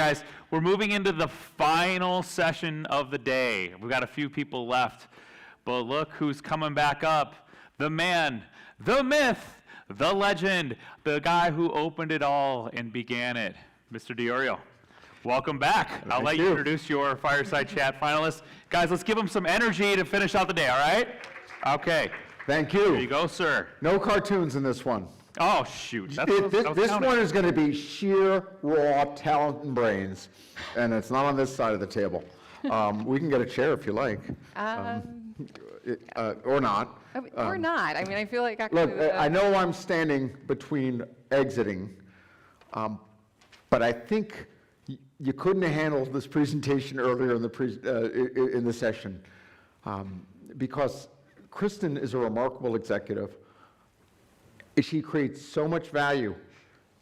guys, we're moving into the final session of the day. We've got a few people left, but look who's coming back up. The man, the myth, the legend, the guy who opened it all and began it, Mr. DiOrio. Welcome back. I'll let you introduce your Fireside Chat finalists. Guys, let's give them some energy to finish out the day, all right? Okay. Thank you. There you go, sir. No cartoons in this one. Oh, shoot. This one is going to be sheer, raw talent and brains, and it's not on this side of the table. We can get a chair if you like. Or not. Or not. I mean, I feel like actually... Look, I know I'm standing between exiting, but I think you couldn't have handled this presentation earlier in the session, because Kristen is a remarkable executive. She creates so much value.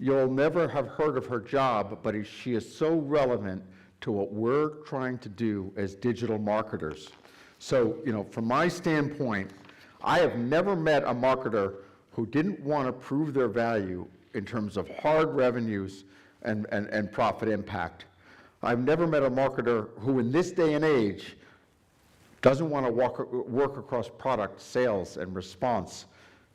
You'll never have heard of her job, but she is so relevant to what we're trying to do as digital marketers. So, from my standpoint, I have never met a marketer who didn't want to prove their value in terms of hard revenues and profit impact. I've never met a marketer who, in this day and age, doesn't want to work across product, sales, and response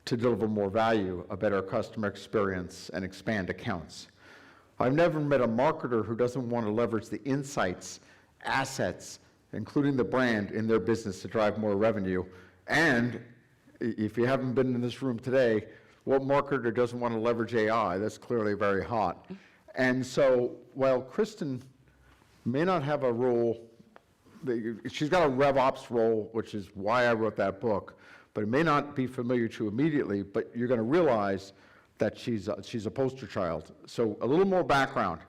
to deliver more value, a better customer experience, and expand accounts. I've never met a marketer who doesn't want to leverage the insights, assets, including the brand, in their business to drive more revenue. And if you haven't been in this room today, what marketer doesn't want to leverage AI? That's clearly very hot. And so while Kristen may not have a role, she's got a RevOps role, which is why I wrote that book, but it may not be familiar to you immediately, but you're going to realize that she's a poster child. So a little more background.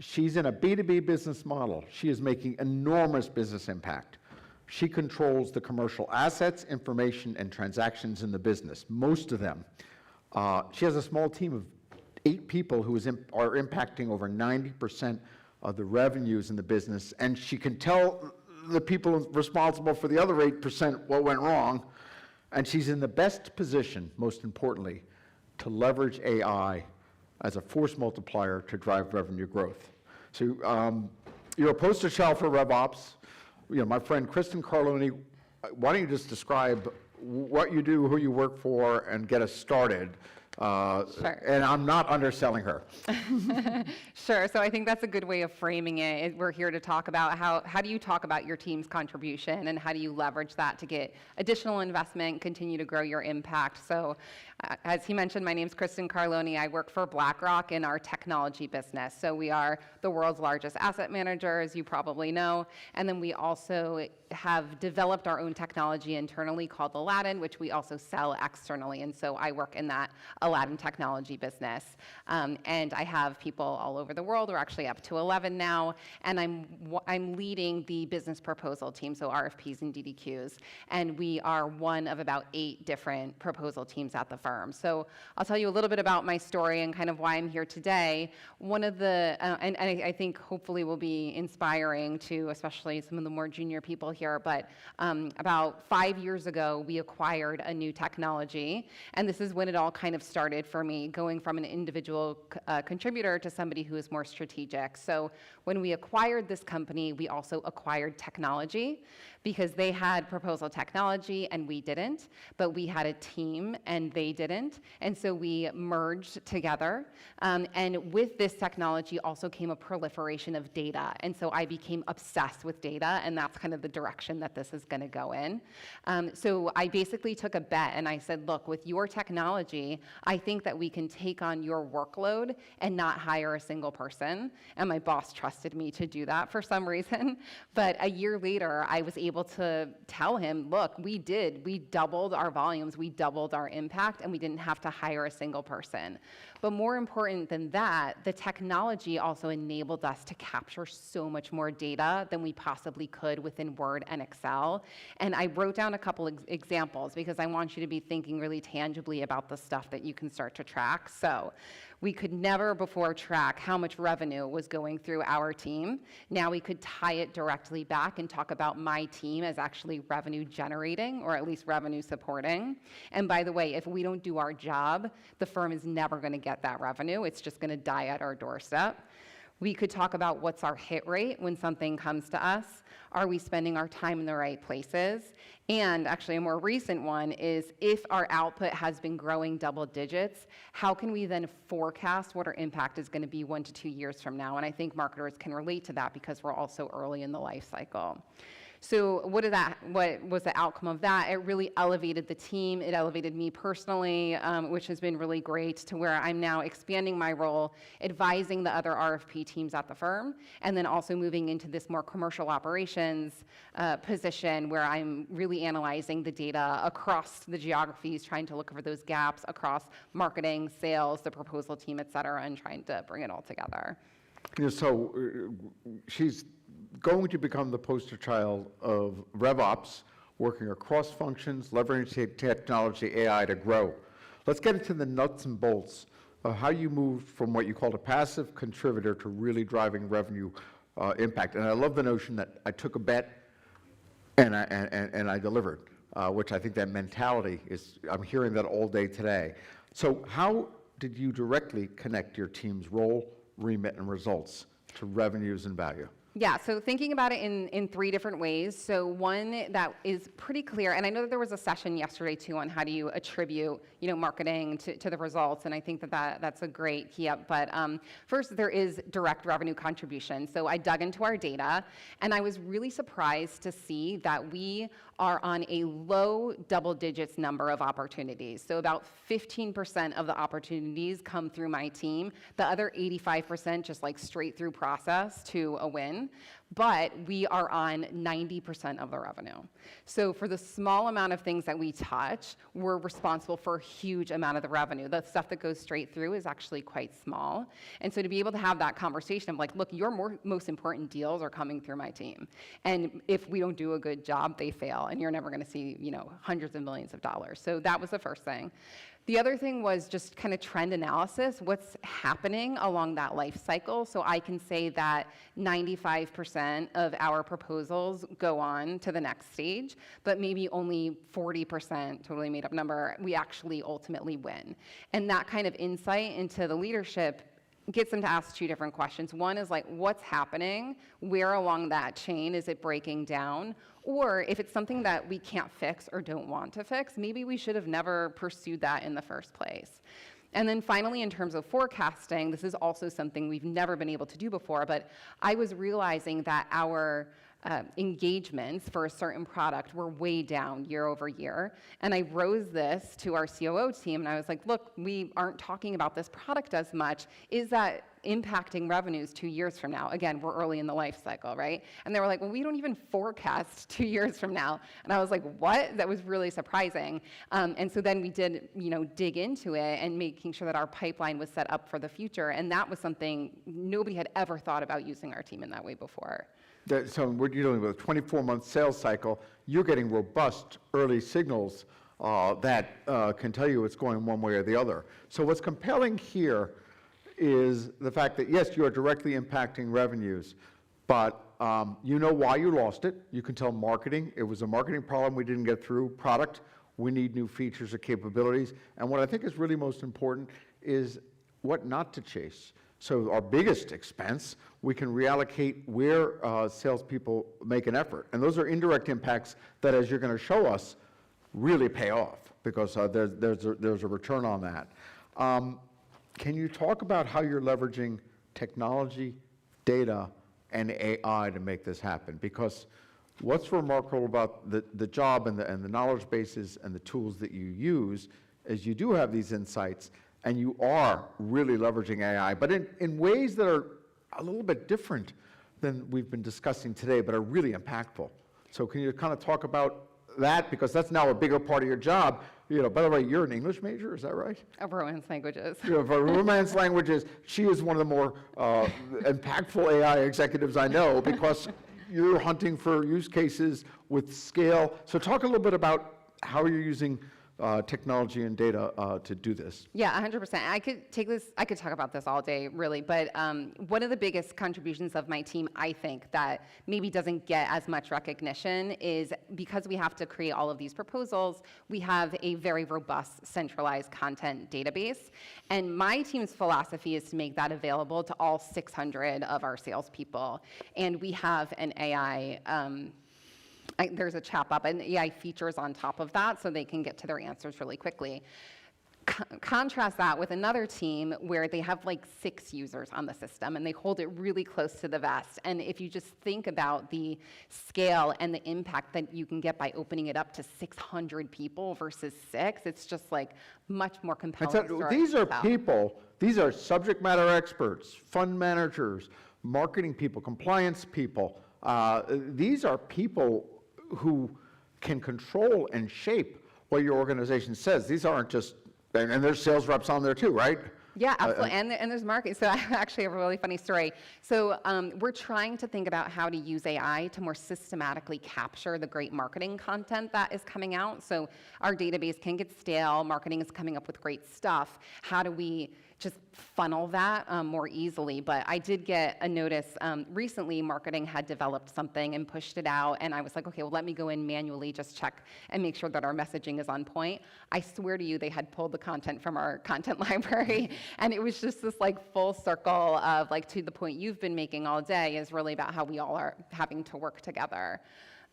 She's in a B2B business model. She is making enormous business impact. She controls the commercial assets, information, and transactions in the business, most of them. She has a small team of 8 people who are impacting over 90% of the revenues in the business, and she can tell the people responsible for the other 8% what went wrong, and she's in the best position, most importantly, to leverage AI as a force multiplier to drive revenue growth. So you're a poster child for RevOps. My friend Kristen Carloni, why don't you just describe what you do, who you work for, and get us started? Sure. And I'm not underselling her. Sure. So I think that's a good way of framing it. We're here to talk about how do you talk about your team's contribution and how do you leverage that to get additional investment, continue to grow your impact. So as he mentioned, my name is Kristen Carloni. I work for BlackRock in our technology business. So we are the world's largest asset manager, as you probably know. And then we also have developed our own technology internally called Aladdin, which we also sell externally. And so I work in that Aladdin technology business. And I have people all over the world. We're actually up to 11 now. And I'm leading the business proposal team, so RFPs and DDQs. And we are one of about 8 different proposal teams at the firm. So I'll tell you a little bit about my story and kind of why I'm here today. One of the, and I think hopefully will be inspiring to especially some of the more junior people here, but about 5 years ago, we acquired a new technology. And this is when it all kind of started for me, going from an individual contributor to somebody who is more strategic. So when we acquired this company, we also acquired technology because they had proposal technology and we didn't, but we had a team and they didn't. And so we merged together. And with this technology also came a proliferation of data. And so I became obsessed with data, and that's kind of the direction that this is going to go in. So I basically took a bet and I said, look, with your technology, I think that we can take on your workload and not hire a single person. And my boss trusted me to do that for some reason. But a year later, I was able to tell him, look, we doubled our volumes, we doubled our impact, and we didn't have to hire a single person. But more important than that, the technology also enabled us to capture so much more data than we possibly could within Word and Excel. And I wrote down a couple examples because I want you to be thinking really tangibly about the stuff that you can start to track. So we could never before track how much revenue was going through our team. Now we could tie it directly back and talk about my team as actually revenue generating, or at least revenue supporting. And by the way, if we don't do our job, the firm is never going to get that revenue. It's just going to die at our doorstep. We could talk about what's our hit rate when something comes to us. Are we spending our time in the right places? And actually a more recent one is, if our output has been growing double digits, how can we then forecast what our impact is going to be 1 to 2 years from now? And I think marketers can relate to that because we're also early in the life cycle. So what was the outcome of that? It really elevated the team. It elevated me personally, which has been really great, to where I'm now expanding my role, advising the other RFP teams at the firm, and then also moving into this more commercial operations position where I'm really analyzing the data across the geographies, trying to look for those gaps across marketing, sales, the proposal team, et cetera, and trying to bring it all together. So she's going to become the poster child of RevOps, working across functions, leveraging technology, AI to grow. Let's get into the nuts and bolts of how you moved from what you called a passive contributor to really driving revenue impact. And I love the notion that I took a bet and I delivered, which I think that mentality is, I'm hearing that all day today. So how did you directly connect your team's role, remit, and results to revenues and value? Yeah, so thinking about it in 3 different ways. So one that is pretty clear, and I know that there was a session yesterday too on how do you attribute, marketing to the results, and I think that's a great key up. But first, there is direct revenue contribution. So I dug into our data, and I was really surprised to see that we are on a low double digits number of opportunities. So about 15% of the opportunities come through my team. The other 85% just like straight through process to a win. But we are on 90% of the revenue. So for the small amount of things that we touch, we're responsible for a huge amount of the revenue. The stuff that goes straight through is actually quite small. And so to be able to have that conversation of like, look, your most important deals are coming through my team. And if we don't do a good job, they fail. And you're never going to see, hundreds of millions of dollars. So that was the first thing. The other thing was just kind of trend analysis, what's happening along that life cycle. So I can say that 95% of our proposals go on to the next stage, but maybe only 40%, totally made up number, we actually ultimately win. And that kind of insight into the leadership gets them to ask 2 different questions. One is like, what's happening? Where along that chain is it breaking down? Or if it's something that we can't fix or don't want to fix, maybe we should have never pursued that in the first place. And then finally, in terms of forecasting, this is also something we've never been able to do before, but I was realizing that our engagements for a certain product were way down year over year. And I rose this to our COO team, and I was like, look, we aren't talking about this product as much. Is that impacting revenues 2 years from now? Again, we're early in the life cycle, right? And they were like, well, we don't even forecast 2 years from now. And I was like, what? That was really surprising. And so then we did, dig into it and making sure that our pipeline was set up for the future. And that was something nobody had ever thought about using our team in that way before. So we're dealing with a 24-month sales cycle. You're getting robust early signals that can tell you it's going one way or the other. So what's compelling here is the fact that, yes, you are directly impacting revenues, but you know why you lost it. You can tell marketing. It was a marketing problem we didn't get through. Product, we need new features or capabilities. And what I think is really most important is what not to chase. So our biggest expense, we can reallocate where salespeople make an effort. And those are indirect impacts that, as you're going to show us, really pay off because there's a return on that. Can you talk about how you're leveraging technology, data, and AI to make this happen? Because what's remarkable about the job and the knowledge bases and the tools that you use is you do have these insights, and you are really leveraging AI, but in ways that are a little bit different than we've been discussing today, but are really impactful. So can you kind of talk about that? Because that's now a bigger part of your job. By the way, you're an English major, is that right? Of Romance languages. For Romance languages, she is one of the more impactful AI executives I know because you're hunting for use cases with scale. So talk a little bit about how you're using technology and data to do this. Yeah, 100%. I could talk about this all day, really, but one of the biggest contributions of my team, I think, that maybe doesn't get as much recognition is because we have to create all of these proposals, we have a very robust centralized content database. And my team's philosophy is to make that available to all 600 of our salespeople. And we have an AI there's a chatbot and AI features on top of that so they can get to their answers really quickly. Contrast that with another team where they have like 6 users on the system and they hold it really close to the vest. And if you just think about the scale and the impact that you can get by opening it up to 600 people versus 6, it's just like much more compelling. These are people, these are subject matter experts, fund managers, marketing people, compliance people. These are people who can control and shape what your organization says. These aren't just, and there's sales reps on there too, right? Yeah, absolutely, and there's marketing. So I actually have a really funny story. So we're trying to think about how to use AI to more systematically capture the great marketing content that is coming out. So our database can get stale, marketing is coming up with great stuff. How do we just funnel that more easily? But I did get a notice recently, marketing had developed something and pushed it out, and I was like, okay, well, let me go in manually, just check and make sure that our messaging is on point. I swear to you, they had pulled the content from our content library, and it was just this like full circle of like, to the point you've been making all day, is really about how we all are having to work together.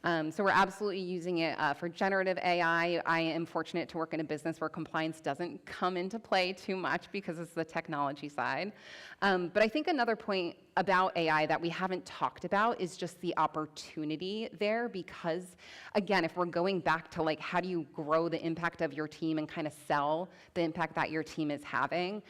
So we're absolutely using it for generative AI. I am fortunate to work in a business where compliance doesn't come into play too much because it's the technology side. But I think another point about AI that we haven't talked about is just the opportunity there, because again, if we're going back to like, how do you grow the impact of your team and kind of sell the impact that your team is having?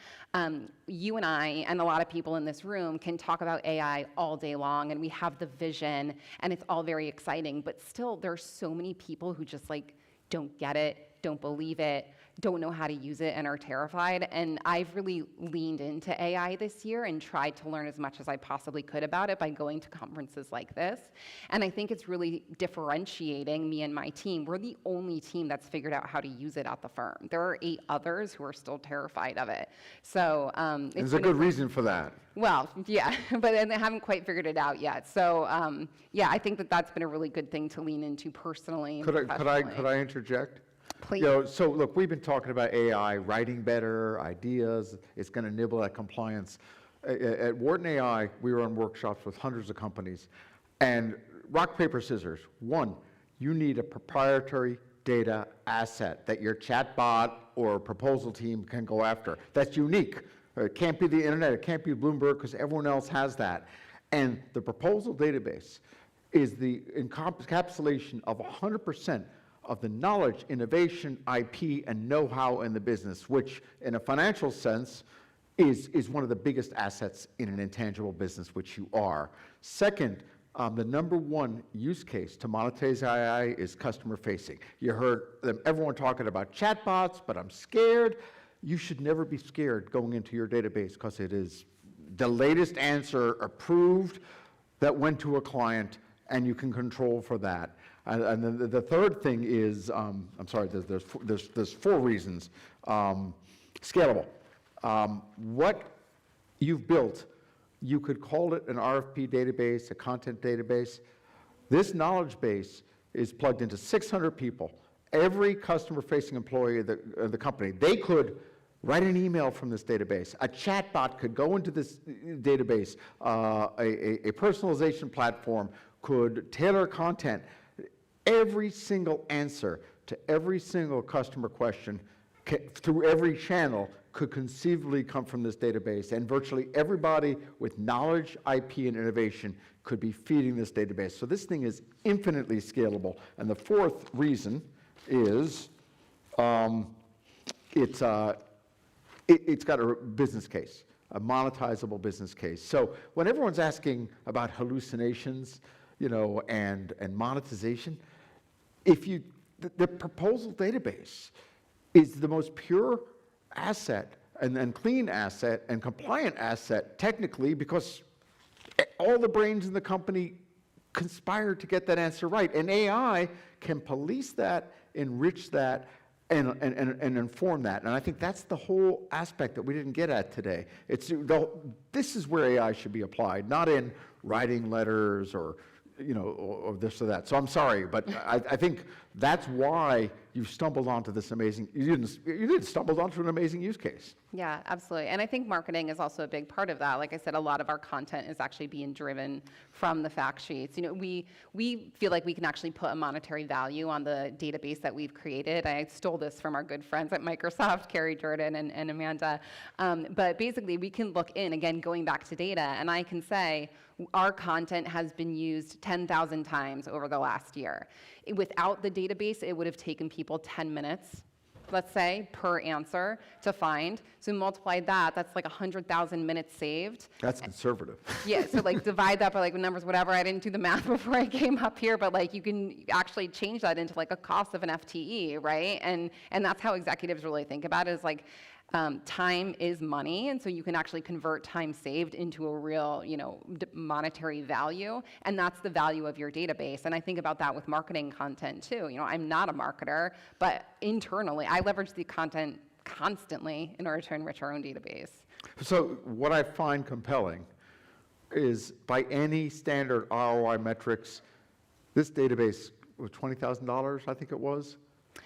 You and I and a lot of people in this room can talk about AI all day long, and we have the vision and it's all very exciting, but still there's so many people who just like don't get it, don't believe it, don't know how to use it, and are terrified. And I've really leaned into AI this year and tried to learn as much as I possibly could about it by going to conferences like this. And I think it's really differentiating me and my team. We're the only team that's figured out how to use it at the firm. There are 8 others who are still terrified of it. So there's a good reason for that. Well, yeah, but and they haven't quite figured it out yet. So yeah, I think that that's been a really good thing to lean into personally. Could I interject? Please. You know, so look, we've been talking about AI, writing better, ideas, it's going to nibble at compliance. At Wharton AI, we run workshops with hundreds of companies, and rock, paper, scissors. 1, you need a proprietary data asset that your chatbot or proposal team can go after. That's unique. It can't be the internet, it can't be Bloomberg, because everyone else has that. And the proposal database is the encapsulation of 100% of the knowledge, innovation, IP, and know-how in the business, which in a financial sense is one of the biggest assets in an intangible business, which you are. Second, the number 1 use case to monetize AI is customer facing. You heard everyone talking about chatbots, but I'm scared. You should never be scared going into your database, because it is the latest answer approved that went to a client, and you can control for that. And then the third thing is, I'm sorry, there's 4 reasons. Scalable. What you've built, you could call it an RFP database, a content database. This knowledge base is plugged into 600 people. Every customer-facing employee of the company, they could write an email from this database. A chatbot could go into this database. A personalization platform could tailor content. Every single answer to every single customer question through every channel could conceivably come from this database, and virtually everybody with knowledge, IP, and innovation could be feeding this database. So this thing is infinitely scalable. And the 4th reason is it's got a business case, a monetizable business case. So when everyone's asking about hallucinations, you know, and monetization, the proposal database is the most pure asset and clean asset and compliant asset technically, because all the brains in the company conspire to get that answer right. And AI can police that, enrich that, and inform that. And I think that's the whole aspect that we didn't get at today. This is where AI should be applied, not in writing letters or or this or that. So I'm sorry, but I think that's why you've stumbled onto this amazing, you didn't stumble onto an amazing use case. Yeah, absolutely. And I think marketing is also a big part of that. Like I said, a lot of our content is actually being driven from the fact sheets. We feel like we can actually put a monetary value on the database that we've created. I stole this from our good friends at Microsoft, Carrie Jordan and Amanda. But basically, we can look in, again, going back to data, and I can say, our content has been used 10,000 times over the last year. Without the database, it would have taken people 10 minutes, let's say, per answer to find. So multiply that, that's like 100,000 minutes saved. That's conservative. Yeah, so like divide that by like numbers, whatever. I didn't do the math before I came up here, but like you can actually change that into like a cost of an FTE, right? And that's how executives really think about it, is like, time is money, and so you can actually convert time saved into a real, monetary value, and that's the value of your database. And I think about that with marketing content too. I'm not a marketer, but internally, I leverage the content constantly in order to enrich our own database. So what I find compelling is, by any standard ROI metrics, this database was $20,000, I think it was.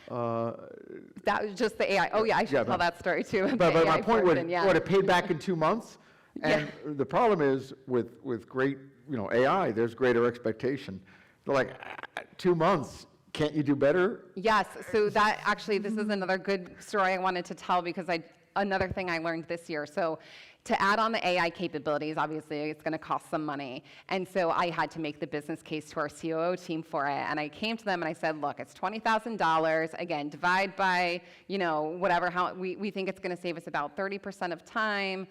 That was just the AI. Oh yeah, I should tell that story too. But my point was, yeah. what, it paid back in 2 months? And the problem is with great, AI, there's greater expectation. They're like, 2 months, can't you do better? Yes, so that actually, this is another good story I wanted to tell, because another thing I learned this year. So to add on the AI capabilities, obviously it's going to cost some money. And so I had to make the business case to our COO team for it. And I came to them and I said, look, it's $20,000. Again, divide by, whatever, how we think it's going to save us about 30% of time.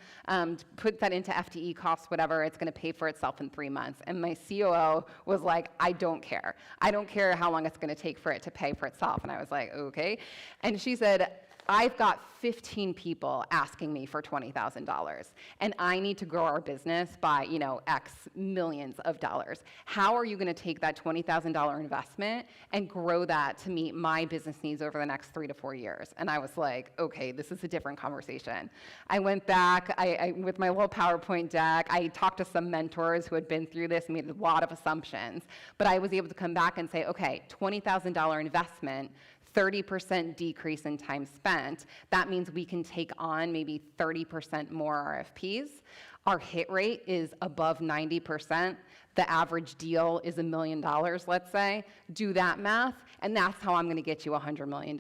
Put that into FTE costs, whatever, it's going to pay for itself in 3 months. And my COO was like, I don't care. I don't care how long it's going to take for it to pay for itself. And I was like, okay. And she said, I've got 15 people asking me for $20,000, and I need to grow our business by, X millions of dollars. How are you going to take that $20,000 investment and grow that to meet my business needs over the next 3 to 4 years? And I was like, okay, this is a different conversation. I went back, I with my little PowerPoint deck, I talked to some mentors who had been through this and made a lot of assumptions, but I was able to come back and say, okay, $20,000 investment, 30% decrease in time spent. That means we can take on maybe 30% more RFPs. Our hit rate is above 90%. The average deal is $1 million, let's say. Do that math, and that's how I'm going to get you $100 million.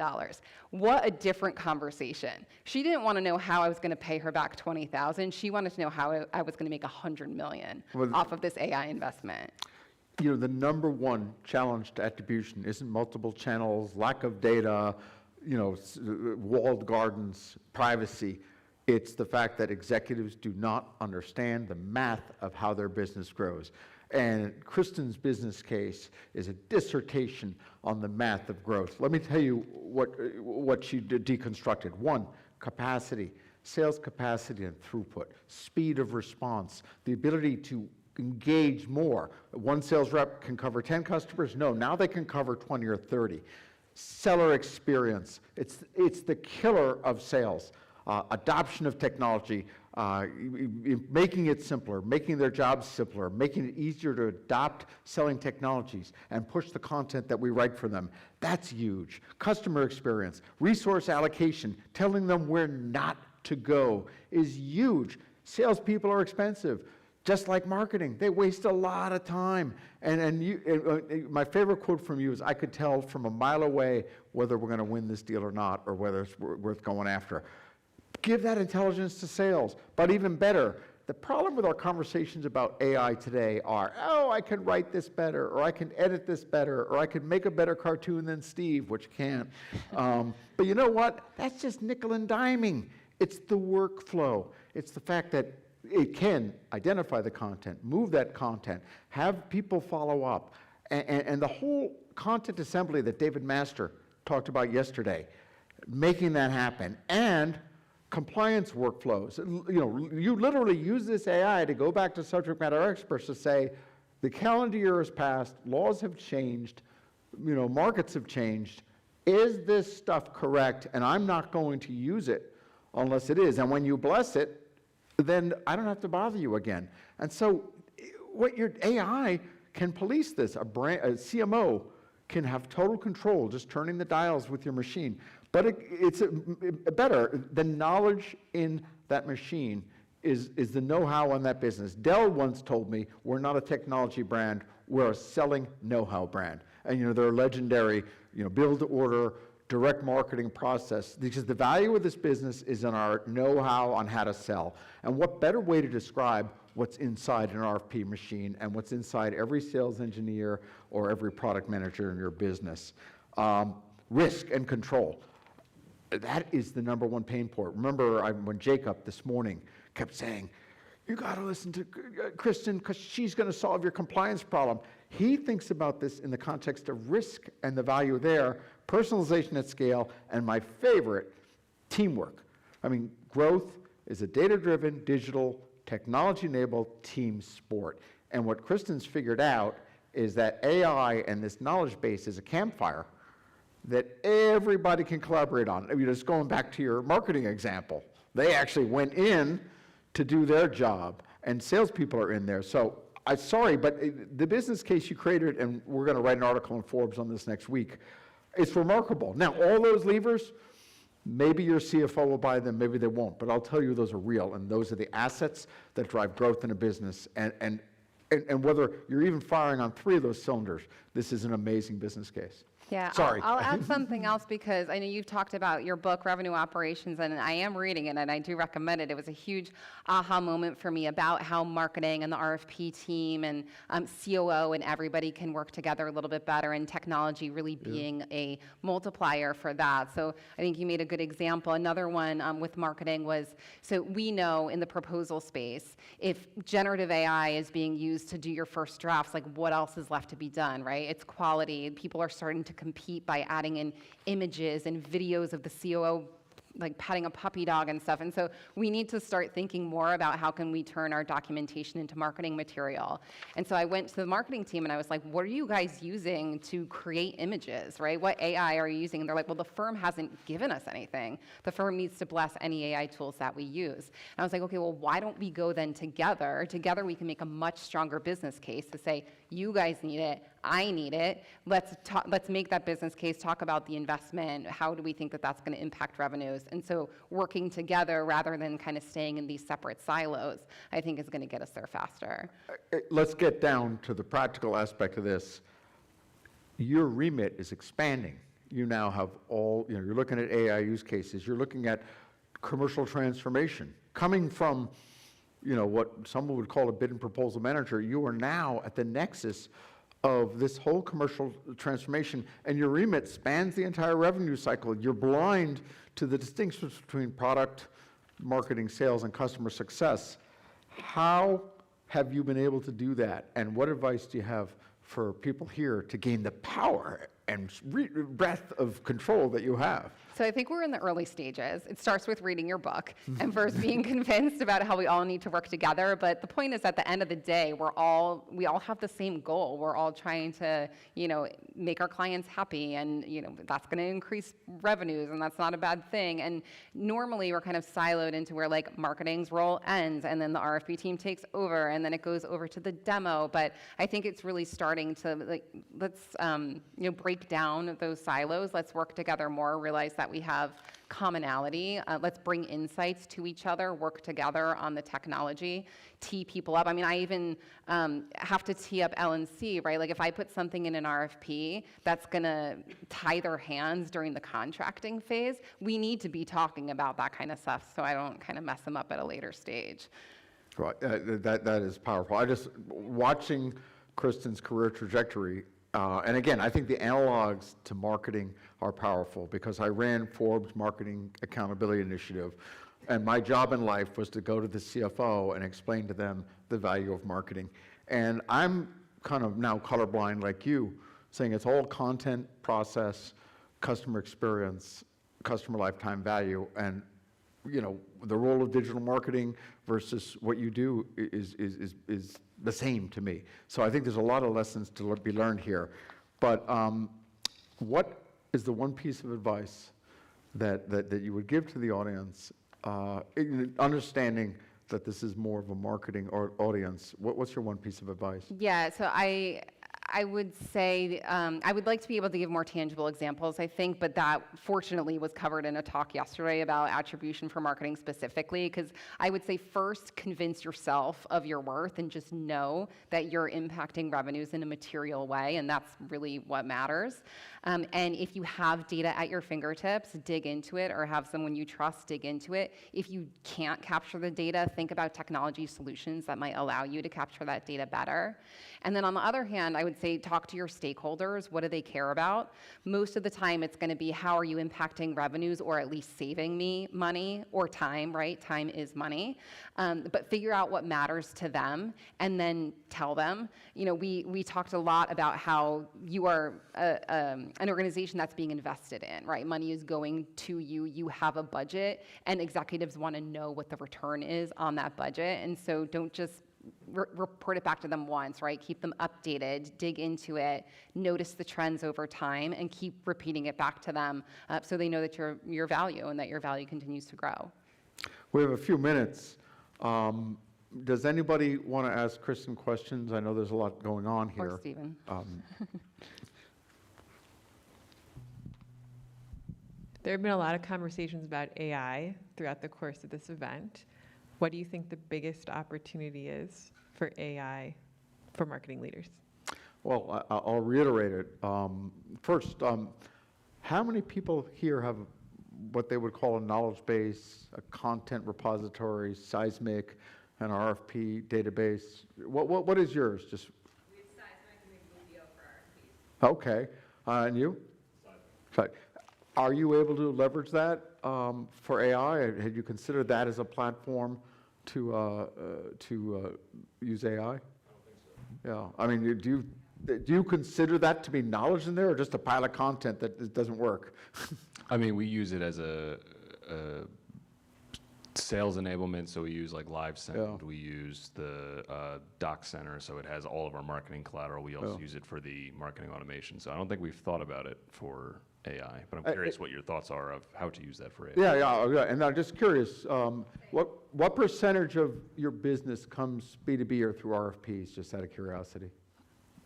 What a different conversation. She didn't want to know how I was going to pay her back $20,000. She wanted to know how I was going to make $100 million off of this AI investment. The number one challenge to attribution isn't multiple channels, lack of data, walled gardens, privacy. It's the fact that executives do not understand the math of how their business grows. And Kristen's business case is a dissertation on the math of growth. Let me tell you what she deconstructed. 1, capacity, sales capacity and throughput, speed of response, the ability to engage more. One sales rep can cover 10 customers. No, now they can cover 20 or 30. Seller experience, it's the killer of sales. Adoption of technology, making it simpler, making their jobs simpler, making it easier to adopt selling technologies and push the content that we write for them. That's huge. Customer experience, resource allocation, telling them where not to go is huge. Salespeople are expensive. Just like marketing, they waste a lot of time. And my favorite quote from you is, I could tell from a mile away whether we're going to win this deal or not, or whether it's worth going after. Give that intelligence to sales. But even better, the problem with our conversations about AI today are, I can write this better, or I can edit this better, or I can make a better cartoon than Steve, which can't. But you know what? That's just nickel and diming. It's the workflow. It's the fact that it can identify the content, move that content, have people follow up. And the whole content assembly that David Master talked about yesterday, making that happen. And compliance workflows. You literally use this AI to go back to subject matter experts to say, the calendar year has passed, laws have changed, markets have changed. is this stuff correct? And I'm not going to use it unless it is. And when you bless it, then I don't have to bother you again. And so what your AI can police this. A CMO can have total control, just turning the dials with your machine. But it's better. The knowledge in that machine is the know-how on that business. Dell once told me, we're not a technology brand, we're a selling know-how brand. And they're legendary, build to order, direct marketing process, because the value of this business is in our know-how on how to sell. And what better way to describe what's inside an RFP machine and what's inside every sales engineer or every product manager in your business. Risk and control. That is the number one pain point. Remember when Jacob this morning kept saying, you got to listen to Kristen because she's going to solve your compliance problem. He thinks about this in the context of risk and the value there, personalization at scale, and my favorite, teamwork. I mean, growth is a data-driven, digital, technology-enabled team sport. And what Kristen's figured out is that AI and this knowledge base is a campfire that everybody can collaborate on. Just going back to your marketing example, they actually went in to do their job, and salespeople are in there. So I'm sorry, but the business case you created, and we're going to write an article in Forbes on this next week, it's remarkable. Now, all those levers, maybe your CFO will buy them, maybe they won't, but I'll tell you those are real, and those are the assets that drive growth in a business. And whether you're even firing on 3 of those cylinders, this is an amazing business case. Yeah, Sorry. I'll add something else because I know you've talked about your book, Revenue Operations, and I am reading it, and I do recommend it. It was a huge aha moment for me about how marketing and the RFP team and COO and everybody can work together a little bit better, and technology really being a multiplier for that. So I think you made a good example. Another one with marketing was, so we know in the proposal space, if generative AI is being used to do your first drafts, like what else is left to be done, right? It's quality. People are starting to compete by adding in images and videos of the COO like petting a puppy dog and stuff. And so we need to start thinking more about how can we turn our documentation into marketing material. And so I went to the marketing team and I was like, what are you guys using to create images, right? What AI are you using? And they're like, well, the firm hasn't given us anything. The firm needs to bless any AI tools that we use. And I was like, okay, well, why don't we go then together? Together we can make a much stronger business case to say, you guys need it, I need it. Let's make that business case, talk about the investment. How do we think that that's going to impact revenues? And so working together rather than kind of staying in these separate silos, I think is going to get us there faster. Let's get down to the practical aspect of this. Your remit is expanding. You now have you're looking at AI use cases. You're looking at commercial transformation. Coming from what someone would call a bid and proposal manager, you are now at the nexus of this whole commercial transformation, and your remit spans the entire revenue cycle. You're blind to the distinctions between product, marketing, sales, and customer success. How have you been able to do that, and what advice do you have for people here to gain the power and breadth of control that you have? So I think we're in the early stages. It starts with reading your book and first being convinced about how we all need to work together. But the point is, at the end of the day, we all have the same goal. We're all trying to, make our clients happy, and that's going to increase revenues, and that's not a bad thing. And normally we're kind of siloed into where like marketing's role ends, and then the RFP team takes over, and then it goes over to the demo. But I think it's really starting to let's break down those silos. Let's work together more. Realize that we have commonality. Let's bring insights to each other, work together on the technology, tee people up. I mean, I even have to tee up L&C, right? Like if I put something in an RFP that's going to tie their hands during the contracting phase, we need to be talking about that kind of stuff so I don't kind of mess them up at a later stage. Right, that is powerful. Watching Kristen's career trajectory, and again, I think the analogs to marketing are powerful because I ran Forbes Marketing Accountability Initiative, and my job in life was to go to the CFO and explain to them the value of marketing. And I'm kind of now colorblind like you, saying it's all content, process, customer experience, customer lifetime value, and the role of digital marketing versus what you do is the same to me. So I think there's a lot of lessons to be learned here. But what is the one piece of advice that you would give to the audience, understanding that this is more of a marketing audience? What's your one piece of advice? Yeah, so I would say, I would like to be able to give more tangible examples, I think, but that fortunately was covered in a talk yesterday about attribution for marketing specifically, because I would say first convince yourself of your worth and just know that you're impacting revenues in a material way, and that's really what matters. And if you have data at your fingertips, dig into it, or have someone you trust dig into it. If you can't capture the data, think about technology solutions that might allow you to capture that data better. And then on the other hand, I would say talk to your stakeholders. What do they care about? Most of the time, it's going to be how are you impacting revenues, or at least saving me money or time, right? Time is money. But figure out what matters to them and then tell them. You know, we talked a lot about how you are an organization that's being invested in, right? Money is going to you. You have a budget, and executives want to know what the return is on that budget. And so don't just report it back to them once, right? Keep them updated, dig into it, notice the trends over time, and keep repeating it back to them so they know that your value and that your value continues to grow. We have a few minutes. Does anybody want to ask Kristen questions? I know there's a lot going on here. Or Stephen. There have been a lot of conversations about AI throughout the course of this event. What do you think the biggest opportunity is for AI for marketing leaders? Well, I'll reiterate it. First, how many people here have what they would call a knowledge base, a content repository, seismic, an RFP database? What is yours? Just We have seismic and we have Lupio for RFPs. okay. And you? Seismic. Are you able to leverage that for AI? Had you considered that as a platform to use AI? I don't think so. Yeah. I mean, do you consider that to be knowledge in there, or just a pile of content that doesn't work? I mean, we use it as a sales enablement, so we use like LiveSend. Yeah. We use the Doc Center, so it has all of our marketing collateral. We also use it for the marketing automation. So I don't think we've thought about it for AI, but I'm curious what your thoughts are of how to use that for AI. Yeah. And I'm just curious, what percentage of your business comes B2B or through RFPs, just out of curiosity?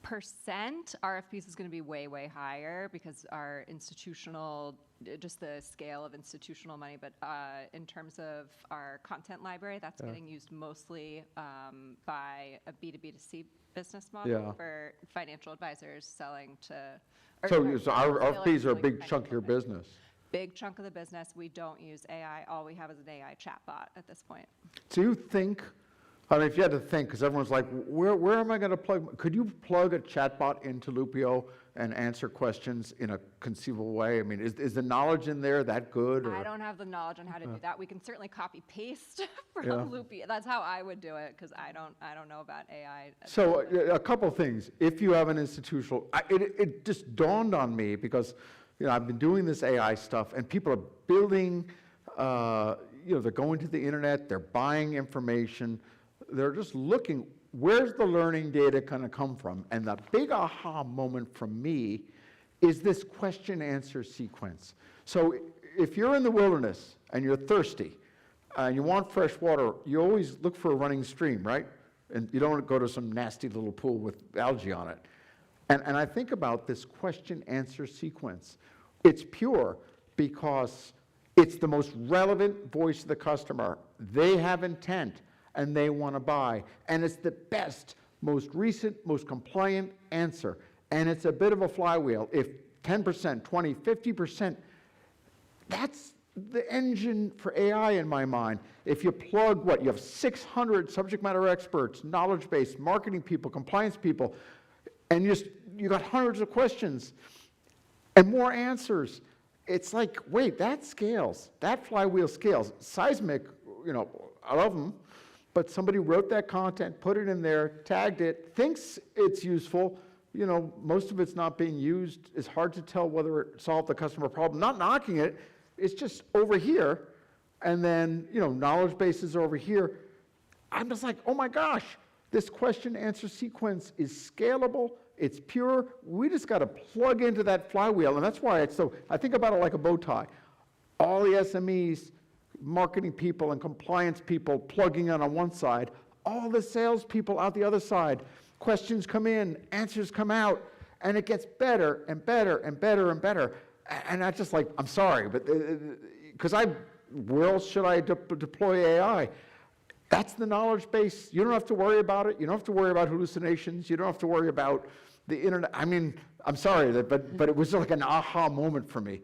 Percent RFPs is going to be way, way higher because our institutional, just the scale of institutional money, but in terms of our content library, that's getting used mostly by a B2B2C business model for financial advisors selling to. So our RFPs are a big chunk of your business. Big chunk of the business. We don't use AI. All we have is an AI chatbot at this point. Do you think, I mean, if you had to think, because everyone's like, where am I going to plug? Could you plug a chatbot into Lupio and answer questions in a conceivable way? I mean, is the knowledge in there that good? Or? I don't have the knowledge on how to do that. We can certainly copy paste from Lupio. That's how I would do it, because I don't know about AI. So a couple things. If you have an institutional, it just dawned on me because I've been doing this AI stuff, and people are building. They're going to the internet. They're buying information. They're just looking, where's the learning data going to come from? And the big aha moment from me is this question-answer sequence. So if you're in the wilderness and you're thirsty and you want fresh water, you always look for a running stream, right? And you don't want to go to some nasty little pool with algae on it. And I think about this question-answer sequence. It's pure because it's the most relevant voice of the customer. They have intent, and they want to buy. And it's the best, most recent, most compliant answer. And it's a bit of a flywheel. If 10%, 20, 50%, that's the engine for AI in my mind. If you plug you have 600 subject matter experts, knowledge base, marketing people, compliance people, and you got hundreds of questions and more answers. It's like, wait, that scales. That flywheel scales. Seismic, I love them. But somebody wrote that content, put it in there, tagged it, thinks it's useful. Most of it's not being used. It's hard to tell whether it solved the customer problem. Not knocking it, it's just over here. And then, knowledge bases are over here. I'm just like, oh my gosh, this question-answer sequence is scalable, It's pure. We just got to plug into that flywheel. And that's why it's so, I think about it like a bow tie. All the SMEs, marketing people and compliance people plugging in on one side, all the salespeople out the other side. Questions come in, answers come out, and it gets better and better and better and better. And I just like, I'm sorry, but because where else should I deploy AI? That's the knowledge base. You don't have to worry about it. You don't have to worry about hallucinations. You don't have to worry about the internet. I mean, I'm sorry, but it was like an aha moment for me.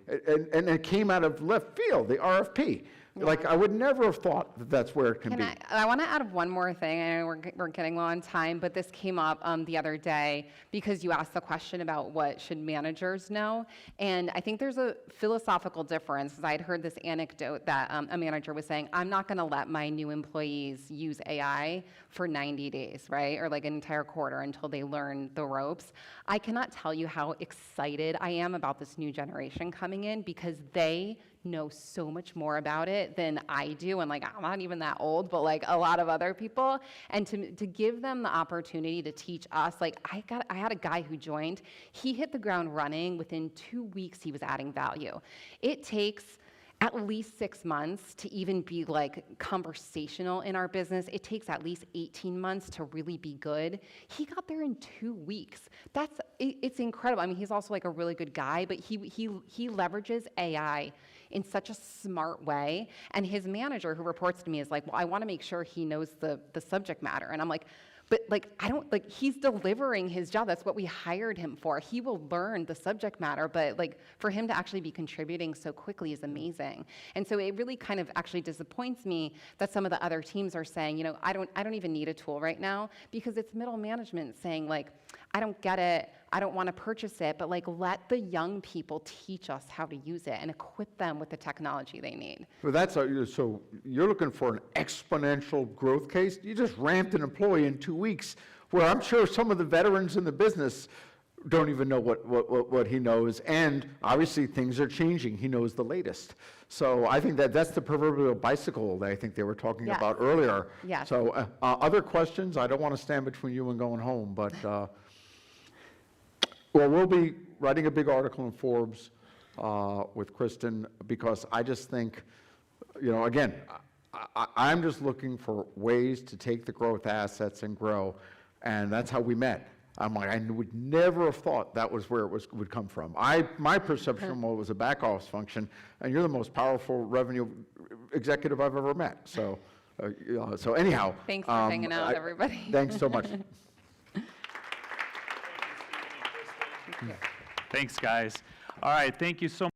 And it came out of left field, the RFP. Yeah. Like, I would never have thought that that's where it can be. I want to add one more thing. I know we're getting low on time, but this came up the other day because you asked the question about what should managers know. And I think there's a philosophical difference. I'd heard this anecdote that a manager was saying, I'm not going to let my new employees use AI for 90 days, right? Or like an entire quarter until they learn the ropes. I cannot tell you how excited I am about this new generation coming in because they know so much more about it than I do, and like I'm not even that old, but like a lot of other people, and to give them the opportunity to teach us, like I had a guy who joined, he hit the ground running. Within 2 weeks he was adding value. It takes at least 6 months to even be like conversational in our business. It takes at least 18 months to really be good. He got there in 2 weeks. It's incredible. I mean, he's also like a really good guy, but he leverages AI in such a smart way. And his manager who reports to me is like, well, I want to make sure he knows the subject matter. And I'm like, but like, I don't, like, he's delivering his job. That's what we hired him for. He will learn the subject matter, but like for him to actually be contributing so quickly is amazing. And so it really kind of actually disappoints me that some of the other teams are saying, you know, I don't even need a tool right now, because it's middle management saying like, I don't get it, I don't want to purchase it, but like let the young people teach us how to use it and equip them with the technology they need. Well, so you're looking for an exponential growth case. You just ramped an employee in 2 weeks, where I'm sure some of the veterans in the business don't even know what he knows. And obviously things are changing. He knows the latest. So I think that's the proverbial bicycle that I think they were talking Yes. about earlier. Yes. So other questions? I don't want to stand between you and going home, but well, we'll be writing a big article in Forbes with Kristen, because I just think, you know, again, I'm just looking for ways to take the growth assets and grow, and that's how we met. I'm like, I would never have thought that was where it would come from. My perception was a back office function, and you're the most powerful revenue executive I've ever met. So, so anyhow. Thanks for hanging out, everybody. Thanks so much. Thanks, guys. All right, thank you so much.